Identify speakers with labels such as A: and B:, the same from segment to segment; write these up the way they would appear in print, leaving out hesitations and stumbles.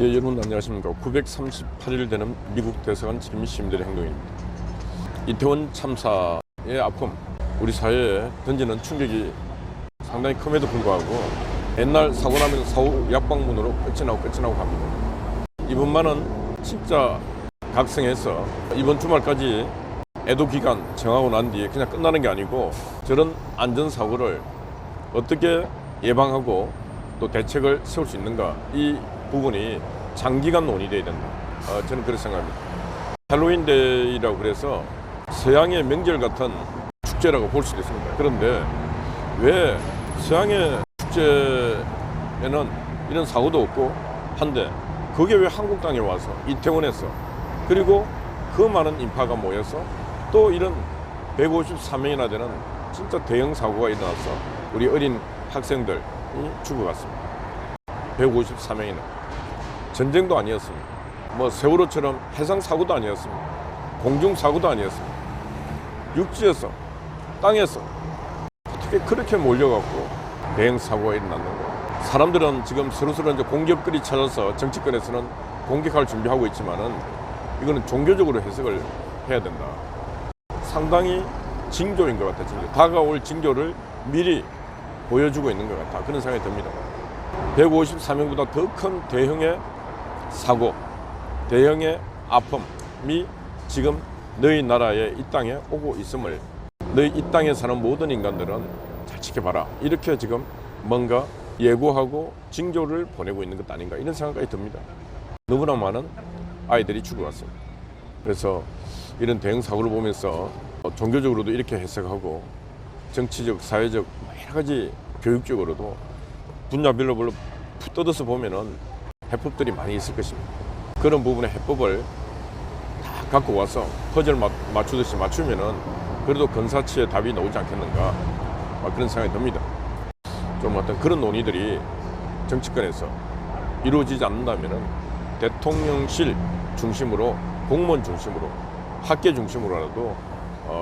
A: 예, 여러분 안녕하십니까. 938일 되는 미국 대사관 지킴이 시민들의 행동입니다. 이태원 참사의 아픔, 우리 사회에 던지는 충격이 상당히 큼에도 불구하고 옛날 사고 나면 사후 약방문으로 끝이 나고 갑니다. 이번만은 진짜 각성해서 이번 주말까지 애도 기간 정하고 난 뒤에 그냥 끝나는 게 아니고 저런 안전사고를 어떻게 예방하고 또 대책을 세울 수 있는가, 이 부분이 장기간 논의돼야 된다. 저는 그렇게 생각합니다. 할로윈 데이라고 그래서 서양의 명절 같은 축제라고 볼 수도 있습니다. 그런데 왜 서양의 축제에는 이런 사고도 없고 한데 그게 왜 한국 땅에 와서 이태원에서 그리고 그 많은 인파가 모여서 또 이런 154명이나 되는 진짜 대형 사고가 일어나서 우리 어린 학생들이 죽어갔습니다. 154명이나. 전쟁도 아니었습니다. 뭐 세월호처럼 해상 사고도 아니었습니다. 공중 사고도 아니었습니다. 육지에서, 땅에서 어떻게 그렇게 몰려갖고 대형 사고가 일어났는가. 사람들은 지금 서로서로 이제 공격거리 찾아서 정치권에서는 공격할 준비하고 있지만은 이거는 종교적으로 해석을 해야 된다. 상당히 징조인 것 같아. 징조. 다가올 징조를 미리 보여주고 있는 것 같아. 그런 생각이 듭니다. 154명보다 더 큰 대형의 사고, 대형의 아픔이 지금 너희 나라에 이 땅에 오고 있음을 너희 이 땅에 사는 모든 인간들은 잘 지켜봐라. 이렇게 지금 뭔가 예고하고 징조를 보내고 있는 것 아닌가, 이런 생각이 듭니다. 너무나 많은 아이들이 죽어갔습니다. 그래서 이런 대형 사고를 보면서 종교적으로도 이렇게 해석하고 정치적, 사회적, 여러 가지 교육적으로도 분야별로 뜯어서 보면은 해법들이 많이 있을 것입니다. 그런 부분의 해법을 다 갖고 와서 퍼즐 맞추듯이 맞추면은 그래도 근사치의 답이 나오지 않겠는가, 그런 생각이 듭니다. 좀 어떤 그런 논의들이 정치권에서 이루어지지 않는다면은 대통령실 중심으로, 공무원 중심으로, 학계 중심으로라도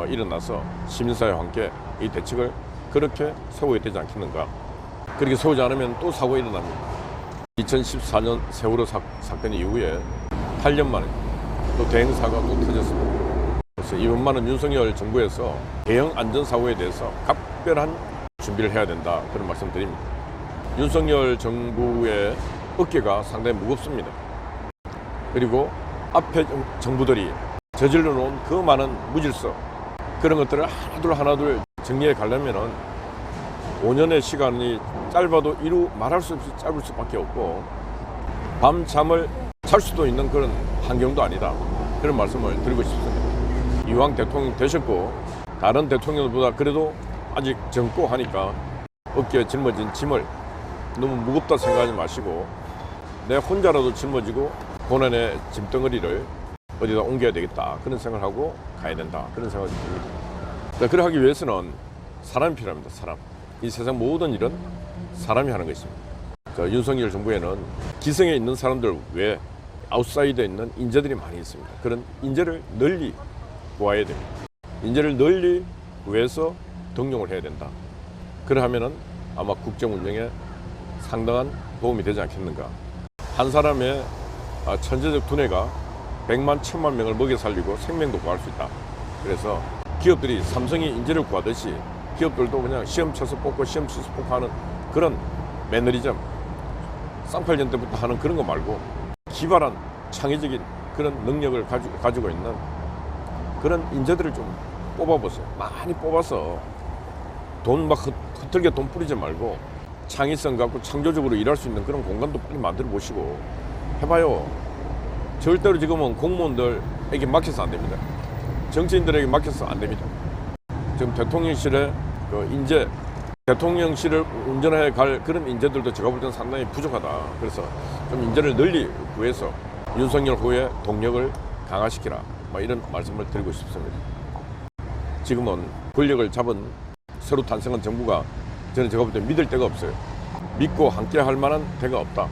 A: 일어나서 시민사회와 함께 이 대책을 그렇게 세워야 되지 않겠는가. 그렇게 세우지 않으면 또 사고가 일어납니다. 2014년 세월호 사건 이후에 8년 만에 또 대형 사고가 또 터졌습니다. 그래서 이번만은 윤석열 정부에서 대형 안전사고에 대해서 각별한 준비를 해야 된다, 그런 말씀 드립니다. 윤석열 정부의 어깨가 상당히 무겁습니다. 그리고 앞에 정부들이 저질러 놓은 그 많은 무질서, 그런 것들을 하나둘 정리해 가려면은 5년의 시간이 짧아도 말할 수 없이 짧을 수밖에 없고 밤잠을 잘 수도 있는 그런 환경도 아니다, 그런 말씀을 드리고 싶습니다. 이왕 대통령 되셨고 다른 대통령보다 그래도 아직 젊고 하니까 어깨에 짊어진 짐을 너무 무겁다 생각하지 마시고 내 혼자라도 짊어지고 고난의 짐덩어리를 어디다 옮겨야 되겠다, 그런 생각을 하고 가야 된다, 그런 생각이 듭니다. 그렇게 하기 위해서는 사람이 필요합니다. 사람. 이 세상 모든 일은 사람이 하는 것입니다. 윤석열 정부에는 기성에 있는 사람들 외에 아웃사이드에 있는 인재들이 많이 있습니다. 그런 인재를 널리 보아야 됩니다. 인재를 널리 구해서 등용을 해야 된다. 그러하면은 아마 국정 운영에 상당한 도움이 되지 않겠는가. 한 사람의 천재적 두뇌가 100만, 1000만 명을 먹여 살리고 생명도 구할 수 있다. 그래서 기업들이 삼성이 인재를 구하듯이 기업들도 그냥 시험 쳐서 뽑고 시험 쳐서 뽑고 하는 그런 매너리즘, 쌍팔년 때부터 하는 그런 거 말고 기발한 창의적인 그런 능력을 가지고 있는 그런 인재들을 좀 뽑아보세요. 많이 뽑아서 돈 막 흩틀게 돈 뿌리지 말고 창의성 갖고 창조적으로 일할 수 있는 그런 공간도 빨리 만들어 보시고 해봐요. 절대로 지금은 공무원들에게 맡겨서 안 됩니다. 정치인들에게 맡겨서 안 됩니다. 지금 대통령실에 그 인재, 대통령실을 운전해 갈 그런 인재들도 제가 볼 때는 상당히 부족하다. 그래서 좀 인재를 널리 구해서 윤석열 후에 동력을 강화시키라, 이런 말씀을 드리고 싶습니다. 지금은 권력을 잡은 새로 탄생한 정부가 저는 제가 볼 때 믿을 데가 없어요. 믿고 함께 할 만한 데가 없다,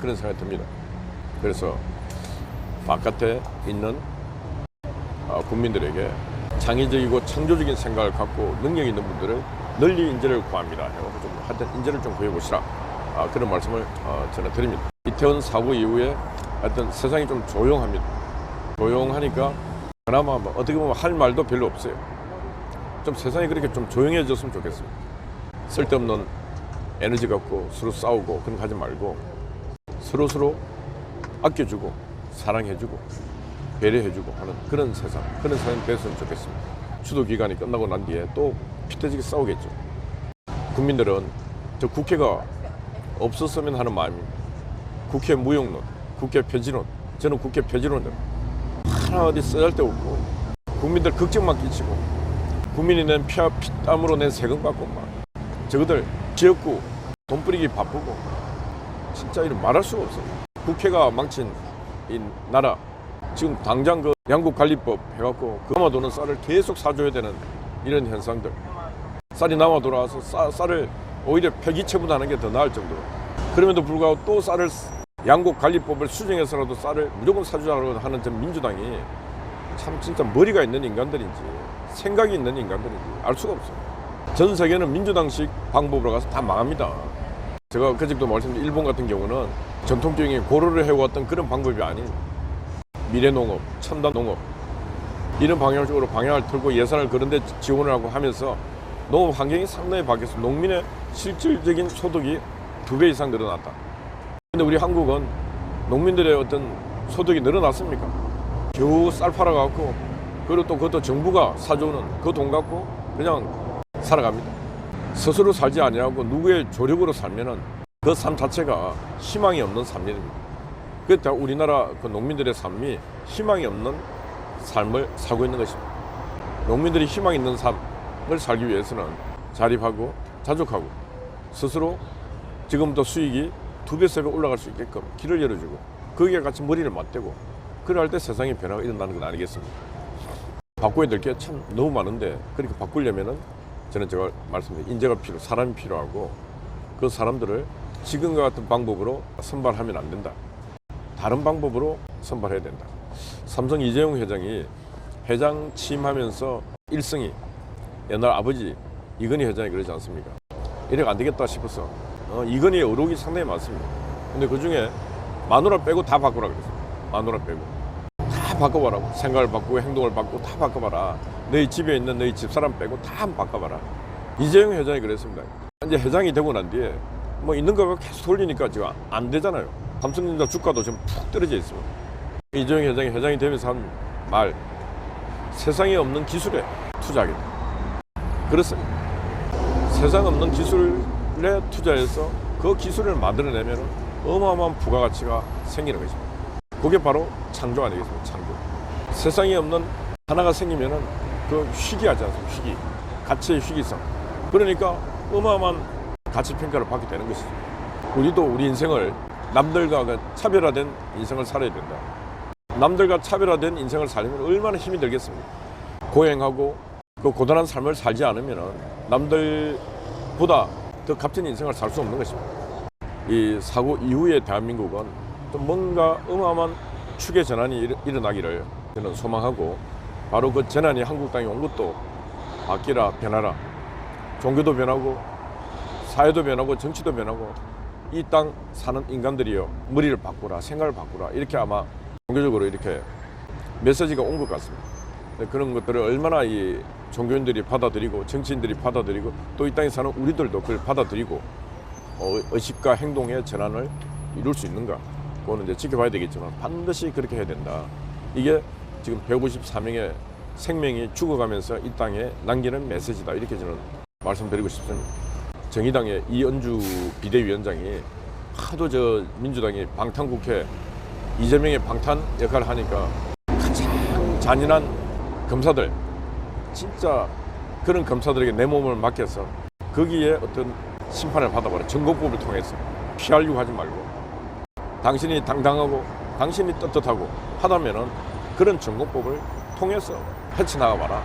A: 그런 생각이 듭니다. 그래서 바깥에 있는 국민들에게 창의적이고 창조적인 생각을 갖고 능력 있는 분들을 널리 인재를 구합니다. 좀 하여튼 인재를 좀 구해보시라, 그런 말씀을 저는 드립니다. 이태원 사고 이후에 하여튼 세상이 좀 조용합니다. 조용하니까 그나마 뭐 어떻게 보면 할 말도 별로 없어요. 좀 세상이 그렇게 좀 조용해졌으면 좋겠습니다. 쓸데없는 에너지 갖고 서로 싸우고 그런 거 하지 말고 서로 아껴주고 사랑해주고 배려해주고 하는 그런 세상이 됐으면 좋겠습니다. 추도 기간이 끝나고 난 뒤에 또 피터지게 싸우겠죠. 국민들은 저 국회가 없었으면 하는 마음입니다. 국회 무용론, 국회 폐지론, 저는 국회 폐지론입니다. 하나 어디 쓰잘데없고 국민들 걱정만 끼치고 국민이 낸 피땀으로 낸 세금 받고 막 저거들 지역구 돈 뿌리기 바쁘고 진짜 이런 말할 수가 없어요. 국회가 망친 이 나라 지금 당장 그 양국관리법 해갖고 그 남아도는 쌀을 계속 사줘야 되는 이런 현상들, 쌀이 남아 돌아와서 쌀을 오히려 폐기 처분하는 게 더 나을 정도로, 그럼에도 불구하고 또 쌀을 양국관리법을 수정해서라도 쌀을 무조건 사주자고 하는 전 민주당이 참 진짜 머리가 있는 인간들인지 생각이 있는 인간들인지 알 수가 없어요. 전 세계는 민주당식 방법으로 가서 다 망합니다. 제가 그저께도 말씀드린 일본 같은 경우는 전통적인 고려를 해왔던 그런 방법이 아닌 미래농업, 첨단농업 이런 방향적으로 방향을 틀고 예산을 그런 데 지원을 하고 하면서 농업 환경이 상당히 바뀌었어. 농민의 실질적인 소득이 2배 이상 늘어났다. 근데 우리 한국은 농민들의 어떤 소득이 늘어났습니까? 겨우 쌀 팔아갖고 그리고 또 그것도 정부가 사주는 그 돈 갖고 그냥 살아갑니다. 스스로 살지 아니하고 누구의 조력으로 살면은 그 삶 자체가 희망이 없는 삶입니다. 그렇다 우리나라 그 농민들의 삶이 희망이 없는 삶을 살고 있는 것입니다. 농민들이 희망 있는 삶을 살기 위해서는 자립하고 자족하고 스스로 지금부터 수익이 2배, 3배 올라갈 수 있게끔 길을 열어주고 거기에 같이 머리를 맞대고 그럴 때 세상의 변화가 일어나는 건 아니겠습니까? 바꿔야 될 게 참 너무 많은데 그렇게 바꾸려면은 저는 제가 말씀드린 인재가 사람이 필요하고 그 사람들을 지금과 같은 방법으로 선발하면 안 된다. 다른 방법으로 선발해야 된다. 삼성 이재용 회장이 회장 취임하면서 일성이 옛날 아버지 이건희 회장이 그러지 않습니까? 이래가 안 되겠다 싶어서 이건희의 의혹이 상당히 많습니다. 근데 그 중에 마누라 빼고 다 바꾸라 그랬어요. 마누라 빼고 다 바꿔봐라. 생각을 바꾸고 행동을 바꾸고 다 바꿔봐라. 너희 집에 있는 너희 집사람 빼고 다 한번 바꿔봐라. 이재용 회장이 그랬습니다. 이제 회장이 되고 난 뒤에 뭐 있는 거가 계속 돌리니까 지금 안 되잖아요. 삼성전자 주가도 지금 푹 떨어져 있습니다. 이재용 회장이 회장이 되면서 한 말, 세상에 없는 기술에 투자하겠다. 그렇습니다. 세상 없는 기술에 투자해서 그 기술을 만들어내면 어마어마한 부가가치가 생기는 것입니다. 그게 바로 창조 아니겠습니까? 창조. 세상에 없는 하나가 생기면은 그 희귀하지 않습니까? 희귀. 가치의 희귀성. 그러니까 어마어마한 가치 평가를 받게 되는 것이죠. 우리도 우리 인생을 남들과 차별화된 인생을 살아야 된다. 남들과 차별화된 인생을 살려면 얼마나 힘이 들겠습니까? 고행하고 그 고단한 삶을 살지 않으면 남들보다 더 값진 인생을 살 수 없는 것입니다. 이 사고 이후에 대한민국은 좀 뭔가 어마어마한 축의 전환이 일어나기를 저는 소망하고 바로 그 전환이 한국 땅에 온 것도 바뀌라 변하라. 종교도 변하고 사회도 변하고 정치도 변하고 이 땅 사는 인간들이요 머리를 바꾸라 생각을 바꾸라 이렇게 아마 종교적으로 이렇게 메시지가 온 것 같습니다. 그런 것들을 얼마나 이 종교인들이 받아들이고 정치인들이 받아들이고 또 이 땅에 사는 우리들도 그걸 받아들이고 의식과 행동의 전환을 이룰 수 있는가 그거는 이제 지켜봐야 되겠지만 반드시 그렇게 해야 된다. 이게 지금 154명의 생명이 죽어가면서 이 땅에 남기는 메시지다 이렇게 저는 말씀드리고 싶습니다. 정의당의 이은주 비대위원장이 하도 저 민주당이 방탄국회 이재명의 방탄 역할을 하니까 가장 잔인한 검사들 진짜 그런 검사들에게 내 몸을 맡겨서 거기에 어떤 심판을 받아봐라. 정곡법을 통해서 피하려고 하지 말고 당신이 당당하고 당신이 떳떳하고 하다면은 그런 정곡법을 통해서 헤쳐나가봐라.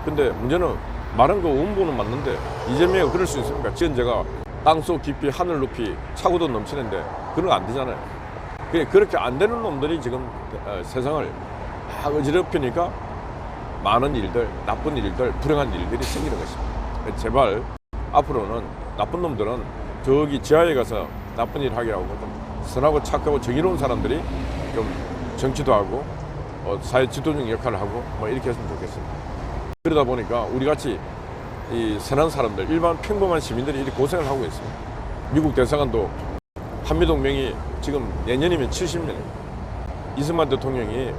A: 근데 문제는 말한 거 원본은 맞는데 이재명이 그럴 수 있습니까? 지은제가 땅속 깊이 하늘 높이 차고도 넘치는데 그런 거 안 되잖아요. 그렇게 안 되는 놈들이 지금 세상을 막 어지럽히니까 많은 일들, 나쁜 일들, 불행한 일들이 생기는 것입니다. 제발 앞으로는 나쁜 놈들은 저기 지하에 가서 나쁜 일 하게 하고 좀 선하고 착하고 정의로운 사람들이 좀 정치도 하고 사회 지도적 역할을 하고 뭐 이렇게 했으면 좋겠습니다. 그러다 보니까 우리 같이 이 선한 사람들, 일반 평범한 시민들이 이렇게 고생을 하고 있습니다. 미국 대사관도 한미동맹이 지금 내년이면 70년입니다. 이승만 대통령이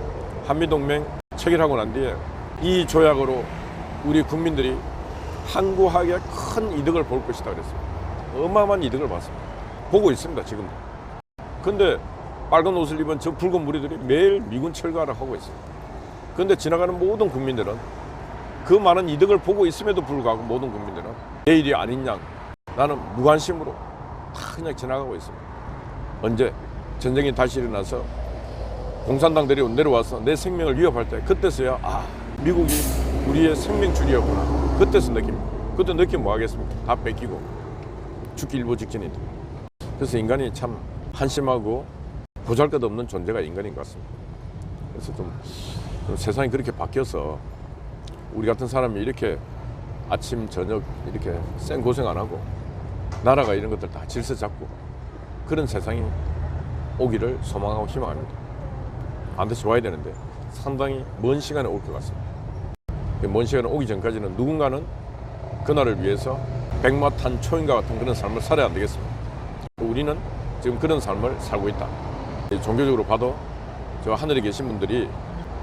A: 한미동맹 체결하고 난 뒤에 이 조약으로 우리 국민들이 한구하게 큰 이득을 볼 것이다 그랬습니다. 어마어마한 이득을 봤습니다. 보고 있습니다, 지금도. 근데 빨간 옷을 입은 저 붉은 무리들이 매일 미군 철거를 하고 있습니다. 근데 지나가는 모든 국민들은 그 많은 이득을 보고 있음에도 불구하고 모든 국민들은 내일이 아닌 양 나는 무관심으로 다 그냥 지나가고 있습니다. 언제 전쟁이 다시 일어나서 공산당들이 내려와서 내 생명을 위협할 때 그때서야 미국이 우리의 생명줄이었구나. 그때서 느낍니다. 그때 느끼면 뭐 하겠습니까? 다 뺏기고 죽기 일보 직전인데. 그래서 인간이 참 한심하고 보잘것없는 존재가 인간인 것 같습니다. 그래서 좀 세상이 그렇게 바뀌어서 우리 같은 사람이 이렇게 아침 저녁 이렇게 쌩 고생 안 하고 나라가 이런 것들 다 질서 잡고 그런 세상이 오기를 소망하고 희망합니다. 반드시 와야 되는데 상당히 먼 시간에 올 것 같습니다. 먼 시간에 오기 전까지는 누군가는 그날을 위해서 백마탄 초인과 같은 그런 삶을 살아야 안 되겠습니다. 우리는 지금 그런 삶을 살고 있다. 종교적으로 봐도 저 하늘에 계신 분들이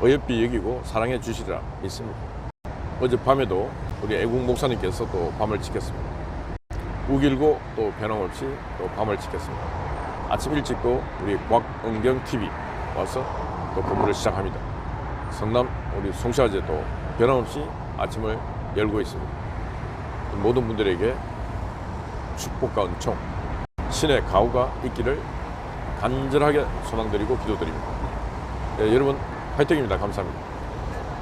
A: 어여삐 여기고 사랑해 주시리라 믿습니다. 어젯밤에도 우리 애국 목사님께서 또 밤을 지켰습니다. 우길고 또 변함없이 또 밤을 지켰습니다. 아침 일찍도 우리 곽은경 TV 와서 또 근무를 시작합니다. 성남 우리 송시아제도 변함없이 아침을 열고 있습니다. 모든 분들에게 축복과 은총, 신의 가호가 있기를 간절하게 소망드리고 기도드립니다. 네, 여러분 화이팅입니다. 감사합니다.